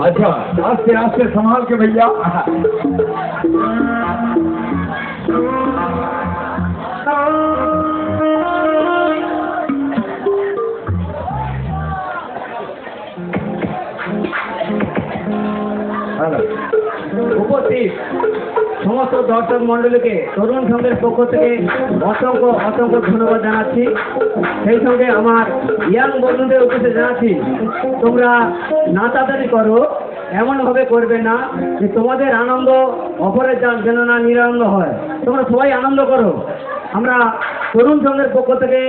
अच्छा आस्ते आस्ते संभाल के भैया। উপস্থিত সমস্ত দর্শক মন্ডলীকে তরুণ সংঘের পক্ষ থেকে অসংখ্য অসংখ্য ধন্যবাদ জানাচ্ছি। সেই সঙ্গে আমার ইয়াং বন্ধুদের উদ্দেশ্যে জানাচ্ছি, তোমরা নাচানাচি করো, এমনভাবে করবে না যে তোমাদের আনন্দ অপরের যেন না নিরানন্দ হয়। তোমরা সবাই আনন্দ করো। আমরা তরুণ সংঘের পক্ষ থেকে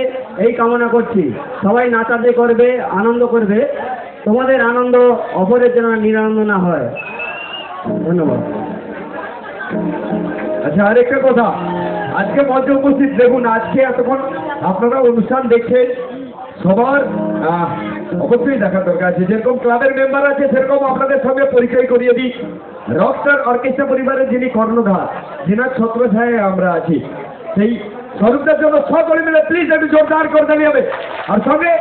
এই কামনা করছি, সবাই নাচানাচি করবে, আনন্দ করবে, তোমাদের আনন্দ অপরের যেন নিরানন্দ না হয়। ধন্যবাদ। আচ্ছা আরেকটা কথা, আজকে মঞ্চে উপস্থিত দেখুন, আজকে এতক্ষণ আপনারা অনুষ্ঠান দেখছেন, সবার অবশ্যই দেখার দরকার আছে। যেরকম ক্লাবের মেম্বার আছে সেরকম আপনাদের সঙ্গে পরিচয় করিয়ে দিই। রকস্টার অর্কেস্ট্রা পরিবারের যিনি কর্ণধার, যিনার ছত্রছায়ায় আমরা আছি, সেই স্বরূপটার জন্য সকলে মিলে প্লিজ একটু জোরদার করে দাঁড়িয়ে হবে। আর সঙ্গে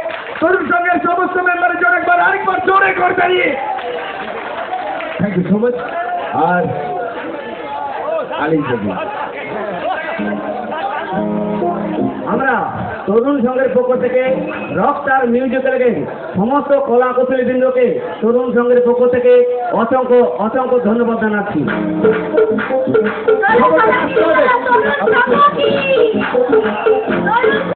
তরুণ সঙ্গের সমস্ত মেম্বারের জন্য একবার আরেকবার জোরে করে দাঁড়িয়ে থ্যাংক ইউ সো মাচ। আর আমরা তরুণ সংঘের পক্ষ থেকে রকস্টার মিউজিক্যাল সমস্ত কলা কৌশলীবৃন্দকে তরুণ সংঘের পক্ষ থেকে অসংখ্য অসংখ্য ধন্যবাদ জানাচ্ছি। তরুণ